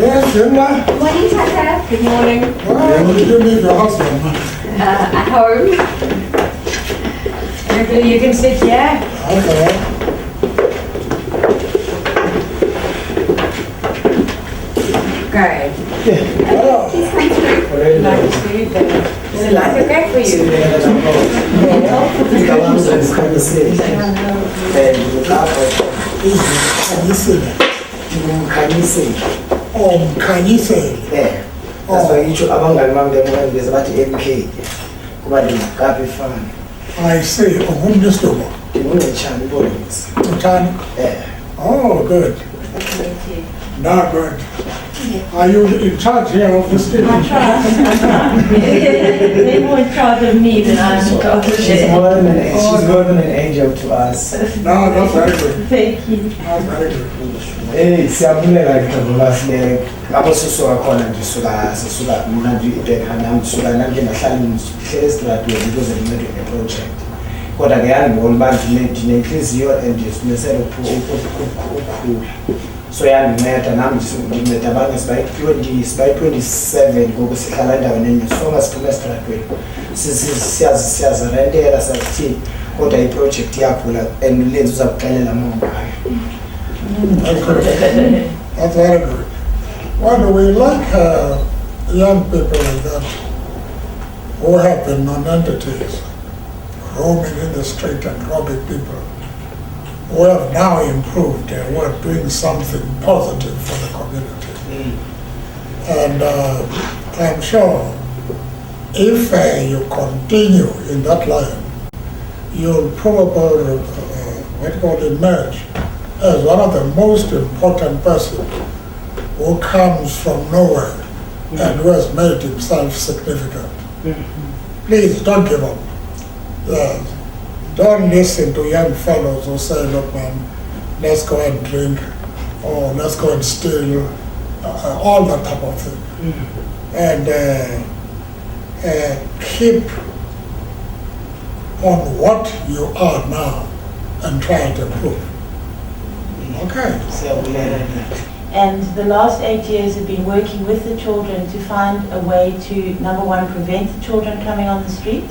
Yes, Linda. Good morning, Tata. Good morning. Where did you leave your husband? At home. Hopefully you can sit here. Okay. Great. Hello. Please come through. Like to see you there. Is the light okay for you? Can you say? Oh, can you say? Yeah. That's why you should abandon mom them when there's about MK. Come on, copy fan. I say, oh, whom this to go? The woman chan boys. Chan? Yeah. Oh, good. Not good. Are you in charge here of this thing? I try. They're more in charge of me than I'm in charge of She's them. more than an angel to us. No, that's very good. Thank you. That's very good. Hey, siyabulela ngikho abosisi wakhona nje sisuka mina nje ibhekana nami sisuka nami ngihlala ngihlele estradweni ukuze ngincede ngeproject. Kodwa ke yangibona abantu nenhliziyo and isimiselo okukhulu. So yanginceda nami nginceda abanye sibayi 27 ngoku sihlala endaweni enye so ngasiphuma estradweni. Siyazirentela sathi kodwa iproject yakhula and lenze uzakuxelela mama ngayo. That's good. That's very good. Well, we like young people like that who have been non-entities, roaming in the street and robbing people, who have now improved and who are doing something positive for the community. And I'm sure if you continue in that line, you'll probably emerge as one of the most important persons who comes from nowhere and who has made himself significant. Please don't give up. Yes. Don't listen to young fellows who say, look man, let's go and drink or let's go and steal, all that type of thing. And keep on what you are now and try to improve. Okay. And the last 8 years have been working with the children to find a way to, number one, prevent the children coming on the street,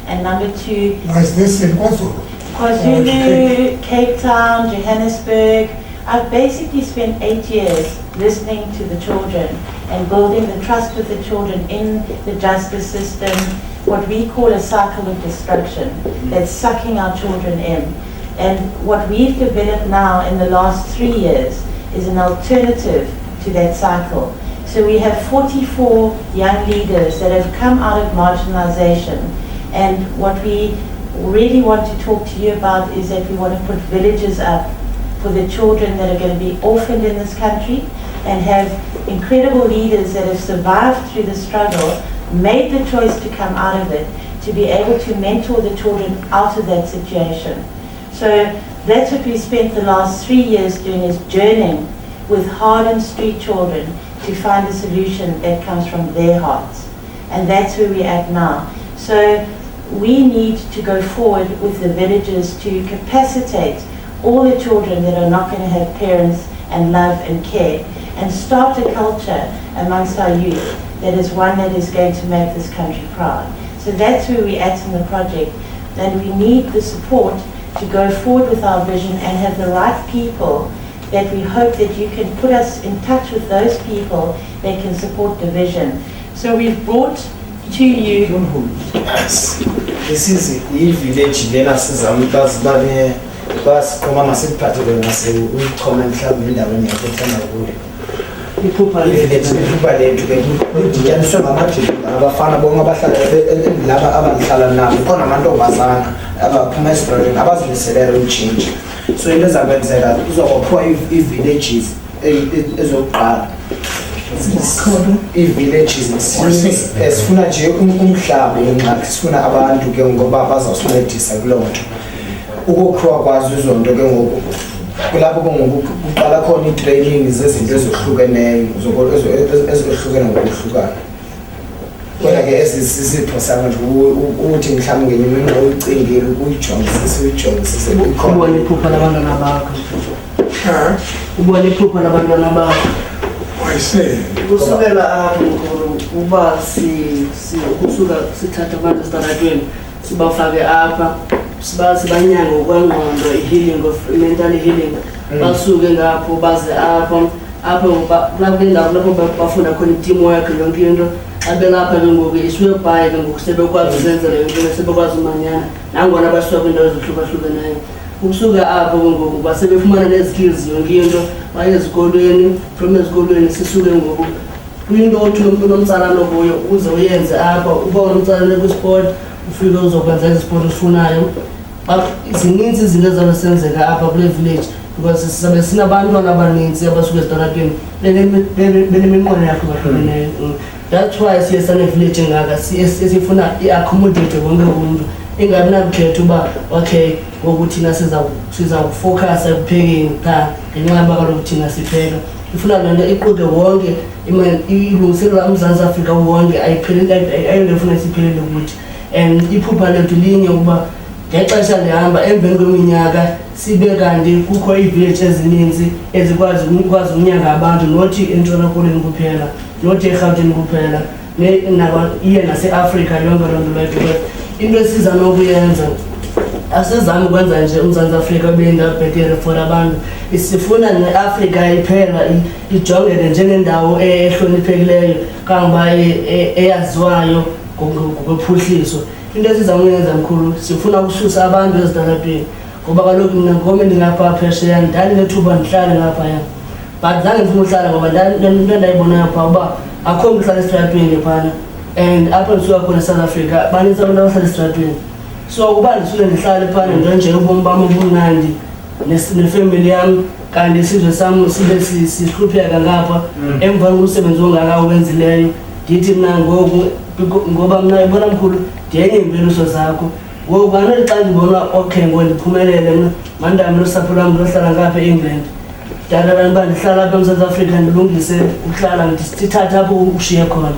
and number two, Is this in Oslo? KwaZulu, Cape Town, Johannesburg. I've basically spent 8 years listening to the children and building the trust with the children in the justice system, what we call a cycle of destruction, that's sucking our children in. And what we've developed now in the last 3 years is an alternative to that cycle. So we have 44 young leaders that have come out of marginalization. And what we really want to talk to you about is that we want to put villages up for the children that are going to be orphaned in this country and have incredible leaders that have survived through the struggle, made the choice to come out of it, to be able to mentor the children out of that situation. So that's what we spent the last 3 years doing, is journeying with hardened street children to find a solution that comes from their hearts. And that's where we're at now. So we need to go forward with the villages to capacitate all the children that are not going to have parents and love and care, and start a culture amongst our youth that is one that is going to make this country proud. So that's where we're at in the project. And we need the support to go forward with our vision and have the right people, that we hope that you can put us in touch with those people that can support the vision. So we've brought to you... Yes. This is a village, then as bas koma masiphathe bona comment mhlawumbe endaweni yakhetha kuyo iphupha lethu ke kudiyaniswe ngamathi abafana bonke abahlala laba abahlala nabo khona amantombazana abaphuma esibhedlela abazimiseleyo utshintsha. So into ezakwenzeka uzokuphiwa ii-villages ezokuqala, ii-villages sifuna nje umhlaba yengxaki, sifuna abantu ke ngoba bazawusincedisa kuloo nto ukukhiwa kwazo izonto ke ngoku kulapho kuqala khona i-training zezinto ezohlukeneyo ezohlukene ngokuhlukana. Kodwa ke esisipho sami nje ukuthi mhlawumbe ngenye imini uyicingile uyijongisise ubone iphupha labantwana bakho ubone iphupha labantwana bakho I see. Kusukela apho uba kusuka sithatha abantu esitaratweni sibafake apha sibanyanga ngokwengqondo i-healing of mental healing basuke ngapho baze apho kulapho indawo lapho bafunda khona i-teamwork yonke into abelapha ke ngoku isiwebhayi ke ngoku sebekwazi ukuzenzela yonke into sebekwazi umanyana nangona basuka kwiindawo ezihlukahlukeneyo ukusuka apho ke ngoku basebefumana nezikills yonke into baye ezikolweni from ezikolweni sisuke ngoku kwinto othi unomtsalane kuyo uze uyenze apha uba unomtsalane kwisport ufike uzokwenza isport usifunayo zininzi izinto ezabe senzeka apha kule village because sisabe sinabantwana abaninzi abasuke ezitaratweni beneminqweno yahlukahlukeneyo. That's why siye sane-village engaka sifuna i-accommodate wonke umntu ingabi nakukhetha uba okay ngoku thina sizawufokhasa ekuphekeni qha ngenxa yoba kaloku thina sipheka ifuna le nto iquke wonke ilungiselela uMzantsi Afrika wonke ayondefuna siphelele kuthi and iphupha lethu linye ukuba ngexesha lihamba emveni kweminyaka sibe kanti kukho ii-village ezininzi ezikwazi unyanga abantu nothi eNtshona Koloni kuphela nothi eRhawutini kuphela iye nase-Afrika yonke loo nto leyo because into esiza nokuyenza asizami ukwenza nje uMzantsi Afrika ube yindawo bhetere for abantu sifuna neAfrika iphela ijongeke njengendawo ehloniphekileyo kangoba eyaziwayo ngokuphuhliso. Into esizama uyenza mkhulu sifuna ukususa abantu ezitaratweni ngoba kaloku mna ngome ndingapha phesheya ndandinethuba ndihlale ngaphaya but zange ndifuna uhlala ngoba into ndayibonayo phaa uba akho mntu uhlala esitratweni phana and apho ndisuka khona eSouth Africa banintsi abantu abahlala esitratweni so uba ndisuke ndihlale phana ndonje ubomi bam obumnandi nefemeli yam kanti isizwe sam sibe sihlupheka ngapha emva komsebenzi ongaka owenzileyo ndithi mna ngoku ngoba mna ibona mkhulu ndiyenye iimveliso zakho ngoku anothi xa ndibona okay ndiphumelele mna mandihambele usapho lwam lohlala ngapha eEngland ndala abantu uba ndihlala apha eMzantsi Afrika ndilungise ukuhlala ndithathe apho ushiye khona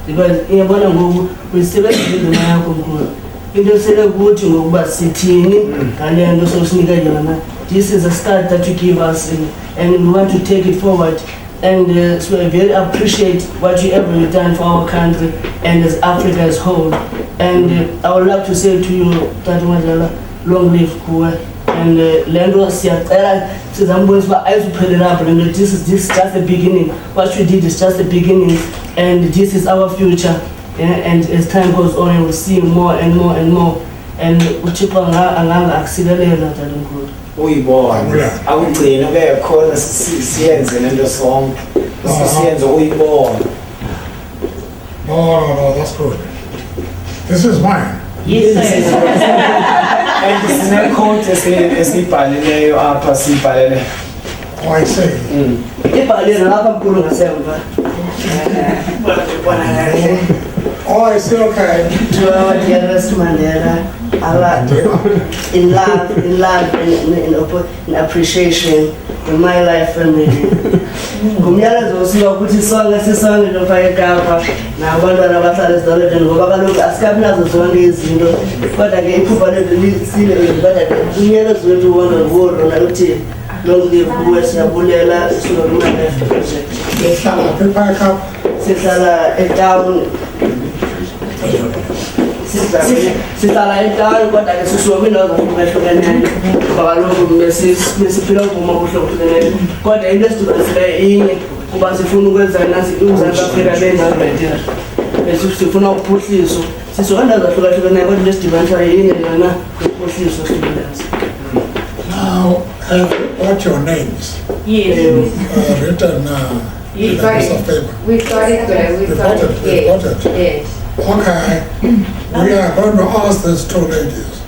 because iyabona ngoku uyisebenzisa indima yakho mkhulu into sele kuthi ngokuba sithini ngale nto sosinika yona. This is a start that you give us and we want to take it forward and so I very appreciate what you ever done for our country and as Africa as whole and I would like to say to you Tata Madlala long live kuwe and le nto siyacela sizambonisa uba ayizuphelela apho le nto this is just the beginning what we did is just the beginning and this is our future and as time goes on we'll see more and more and more and uThixo anganga akusilelela Tata mkhulu uyibona akugcina ube khona siyenze lento sonke siyenze uyibona. No, that's good. This is mine. Yes, sir. And sine-quote esiyibhalileyo apha siyibhalele. Oh, I see. ibhalile lapha mkhulu ngasemva. Oh, I see, okay. To our dearest Mandela, Allah, in love, in appreciation, in my life family. Ngumyalezo usiwa ukuthi sonke sisonke lapha eKapa nabantwana abahlala ezidolobheni ngoba kaloku asikabi nazo zonke izinto kodwa ke iphupha lethu lisile kodwa ke umyalezo wethu wonke nguRona uthi long live kuwe siyabulela suka kuma life project. Sihlala eTown sihlala eTown kodwa ke sisuka kwindawo zahlukahlukeneyo ngoba kaloku besiphila ubomi obuhlukeneyo kodwa into esidibanisileyo inye kuba sifuna ukwenza nasi uMzantsi Afrika benza bhetere sifuna uphuhliso sisuka kwiindawo zahlukahlukeneyo kodwa into esidibanisa inye yona uphuhliso silulenza. Now, what's your names? Yes. Written in a piece of paper. We got it there. We got it. Yes. Yes. Okay, we are going to ask these two ladies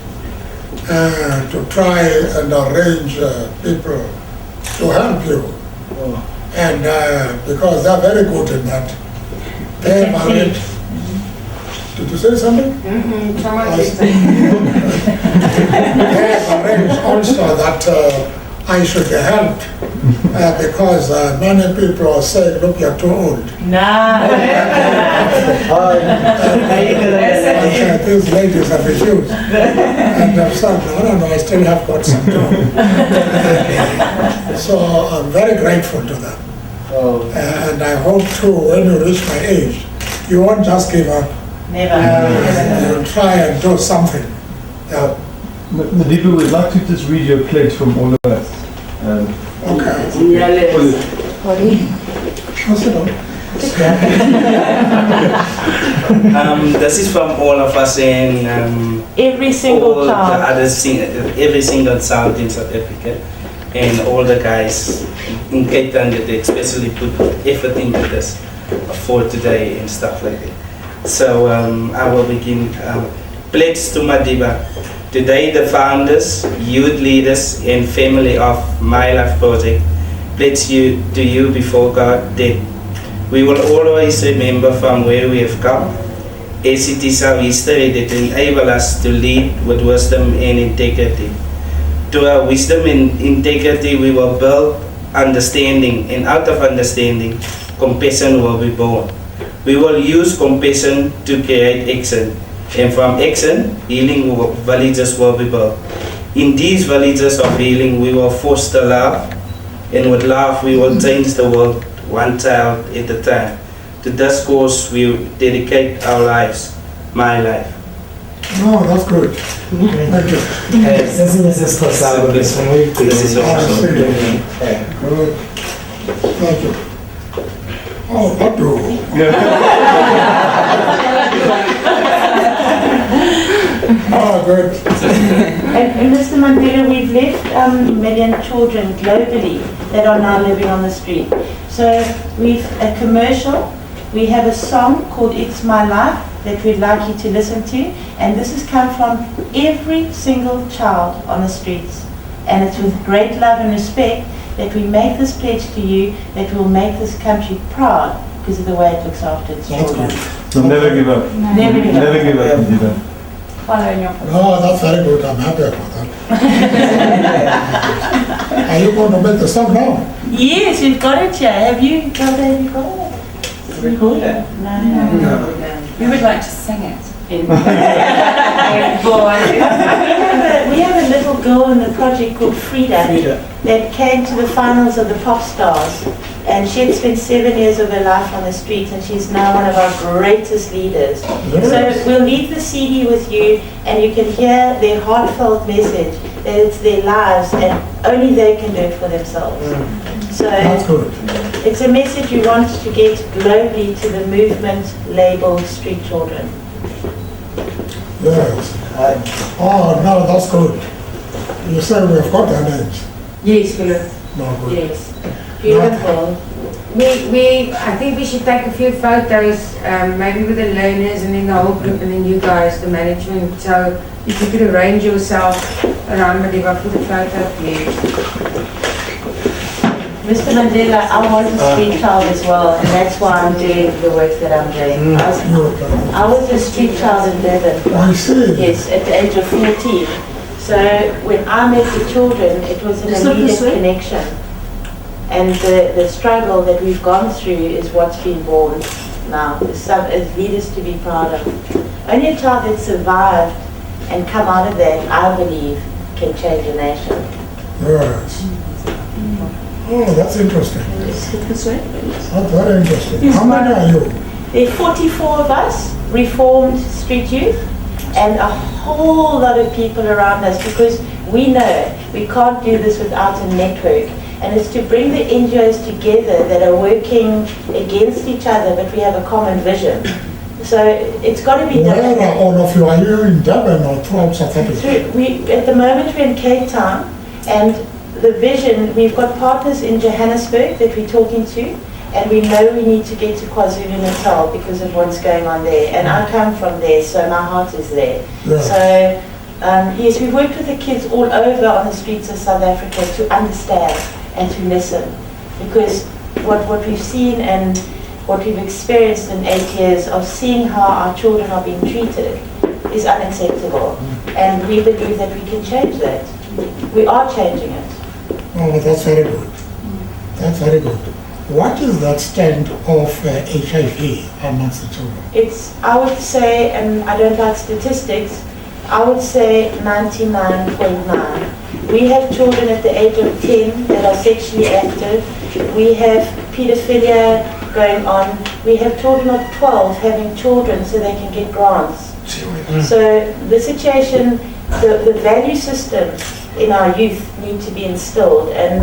to try and arrange people to help you. And because they're very good in that. They have arranged. Did you say something? Someone did They have arranged also that I should be helped because many people are saying, look, you're too old. Nah. These ladies have refused. And I've said, no, I still have got some time. So I'm very grateful to them. Oh. And I hope too, when you reach my age, you won't just give up. Never. You'll try and do something. Yeah. Madiba, we'd like to just read your pledge from all of us. Okay. Umyalezo. Pass it on. This is from all of us and Every single all the child. other every single child in South Africa, and all the guys in Cape Town that they especially put effort into this for today and stuff like that. So I will begin. Pledge to Madiba. Today the founders, youth leaders and family of My Life Project pledge to you before God that we will always remember from where we have come, as it is our history that enable us to lead with wisdom and integrity. To our wisdom and integrity we will build understanding, and out of understanding, compassion will be born. We will use compassion to create action, and from action, healing villages will be built. In these villages of healing, we will foster love, and with love, we will change the world one child at a time. To this cause, we dedicate our lives, my life. No, that's good. Thank you. Ezinye zesiXhosa befuna uyigcina. This is also Good. Thank you. Oh, what do? Oh, good. And Mr. Mandela, we've left a million children globally that are now living on the street. So we've a commercial, we have a song called It's My Life that we'd like you to listen to, and this has come from every single child on the streets. And it's with great love and respect that we make this pledge to you that will make this country proud because of the way it looks after its That's children. good. So never give up. Never give up. Never give up, Madiba. Following your No, that's very good. I'm happy about that. Are you going to make the song now? Yes, we've got it here. Have you got it? recorder. No. We would like to sing it. We have a little girl in the project called Frida that came to the finals of the Pop Stars, and she had spent 7 years of her life on the streets, and she's now one of our greatest leaders. So we'll leave the CD with you, and you can hear their heartfelt message that it's their lives and only they can do it for themselves. So That's good. it's a message we want to get globally to the movement labeled Street Children. Yes. Oh, no, that's good. You said we have got their names. Yes, Philip. No, good. Yes, beautiful. I think we should take a few photos, maybe with the learners and then the whole group and then you guys, the management. So if you could arrange yourself around Madiba for the photo, please. Mr. Mandela, I was a street child as well, and that's why I'm doing the work that I'm doing. I was a street child in Durban. I see. Yes, at the age of 14. So when I met the children, it was an It's not immediate this way? connection. And the struggle that we've gone through is what's been born now. It's leaders to be proud of. Only a child that survived and come out of that, I believe, can change a nation. Yes. Oh, that's interesting. This way? That's very interesting. How many are you? There are 44 of us, reformed street youth, and a whole lot of people around us, because we know we can't do this without a network. And it's to bring the NGOs together that are working against each other, but we have a common vision. So it's got to be Where done. are all of you? Are you in Durban or throughout South Africa? At the moment we're in Cape Town, and the vision, we've got partners in Johannesburg that we're talking to, and we know we need to get to KwaZulu-Natal because of what's going on there. And I come from there, so my heart is there. Yeah. So, yes, we've worked with the kids all over on the streets of South Africa to understand and to listen. Because what we've seen and what we've experienced in 8 years of seeing how our children are being treated is unacceptable. And we believe that we can change that. We are changing it. Oh, that's very good. That's very good. What is the extent of HIV amongst the children? It's, I would say, and I don't like statistics, I would say 99.9. We have children at the age of 10 that are sexually active. We have pedophilia going on. We have children of 12 having children so they can get grants. So the situation, the value systems in our youth need to be instilled, and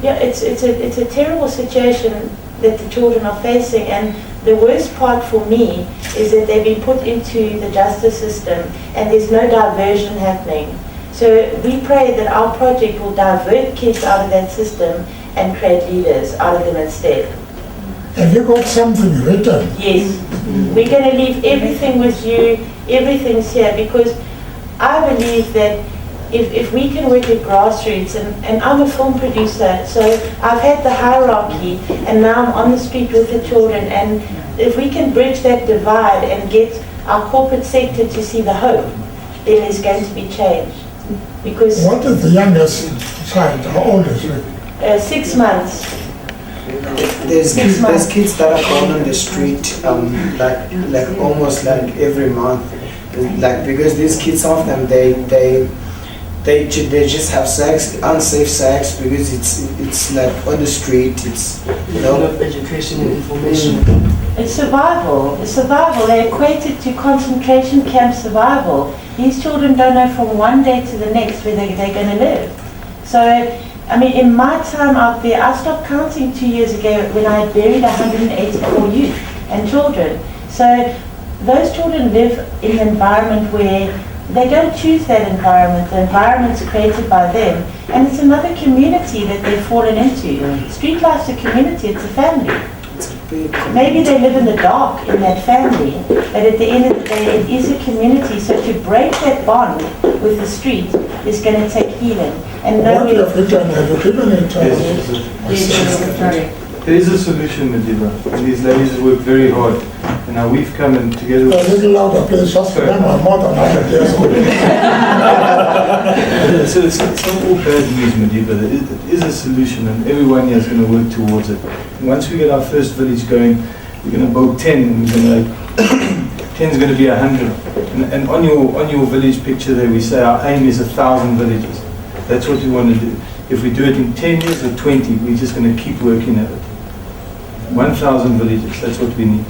yeah, it's a terrible situation that the children are facing. And the worst part for me is that they've been put into the justice system and there's no diversion happening. So we pray that our project will divert kids out of that system and create leaders out of them instead. Have you got something written? Yes, we're going to leave everything with you, everything's here, because I believe that if we can work at grassroots, and I'm a film producer, so I've had the hierarchy, and now I'm on the street with the children, and if we can bridge that divide and get our corporate sector to see the hope, then there's going to be change. Because What is the youngest child? How old is he? 6 months. There's kids that are born on the street, like almost like every month, like because these kids, some of them they just have sex, unsafe sex, because it's like on the street. It's Education and information. It's survival. It's survival. They equate it to concentration camp survival. These children don't know from one day to the next where they're going to live. So, I mean, in my time out there, I stopped counting 2 years ago when I had buried 184 youth and children. So those children live in an environment where they don't choose that environment. The environment's created by them. And it's another community that they've fallen into. Street life's a community, it's a family. Maybe they live in the dark in that family, but at the end of the day, it is a community. So to break that bond with the street is going to take healing. And What you have written, have you given it to Yes, there is a solution, Madiba, and these ladies work very hard. And now we've come in together A with... little louder, please, just remember, I'm more than 100 years old. So it's not all bad news, Madiba. There is a solution, and everyone here is going to work towards it. And once we get our first village going, we're going to build 10, and we're going to 10 is going to be 100. And on your village picture there, we say our aim is 1,000 villages. That's what we want to do. If we do it in 10 years or 20, we're just going to keep working at it. 1,000 villages, that's what we need.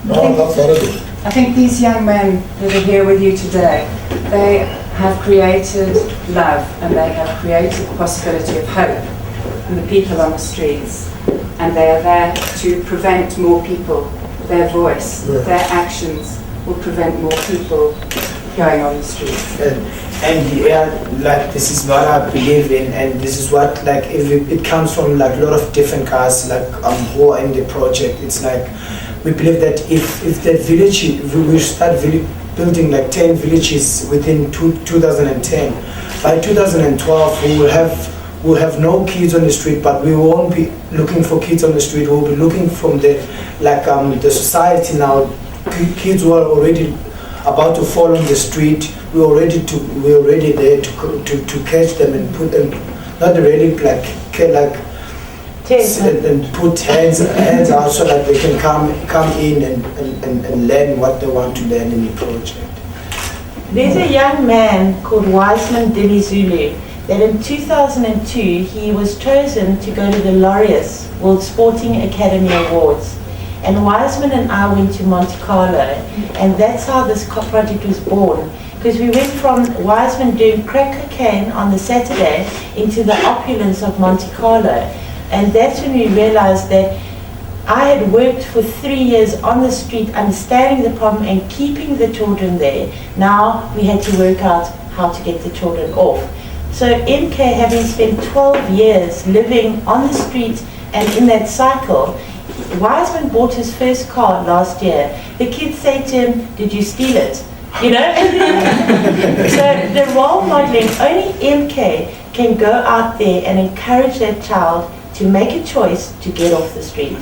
No, that's very good. I think these young men that are here with you today, they have created love and they have created the possibility of hope in the people on the streets. And they are there to prevent more people, their voice, their actions will prevent more people going on the streets. And yeah, like this is what I believe in, and this is what like it comes from like a lot of different guys like who are in the project. It's like we believe that if that village, if we start building like 10 villages within 2010, by 2012 we'll have no kids on the street, but we won't be looking for kids on the street. We'll be looking from the the society now. Kids who are already about to fall on the street, we're already there to catch them and put them, not really like and put hands out so that they can come in and learn what they want to learn in the project. There's a young man called Wiseman Zulu that in 2002 he was chosen to go to the Laureus World Sporting Academy Awards. And Wiseman and I went to Monte Carlo, and that's how this project was born. Because we went from Wiseman doing crack cocaine on the Saturday into the opulence of Monte Carlo. And that's when we realized that I had worked for 3 years on the street, understanding the problem and keeping the children there. Now we had to work out how to get the children off. So MK, having spent 12 years living on the street and in that cycle, Wiseman bought his first car last year. The kids say to him, "Did you steal it?" You know? So the role modeling, only MK can go out there and encourage that child to make a choice to get off the street.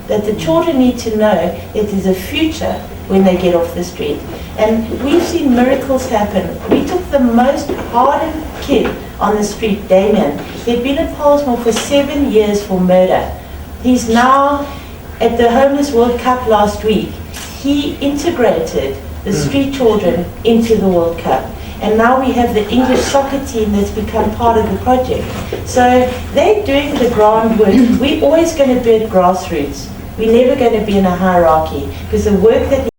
That the children need to know that there's a future when they get off the street. And we've seen miracles happen. We took the most hardened kid on the street, Damien. He'd been at Polesmore for 7 years for murder. He's now at the Homeless World Cup last week. He integrated the street children into the World Cup. and now we have the English soccer team that's become part of the project. So they're doing the groundwork. We're always going to be at grassroots. We're never going to be in a hierarchy, because the work that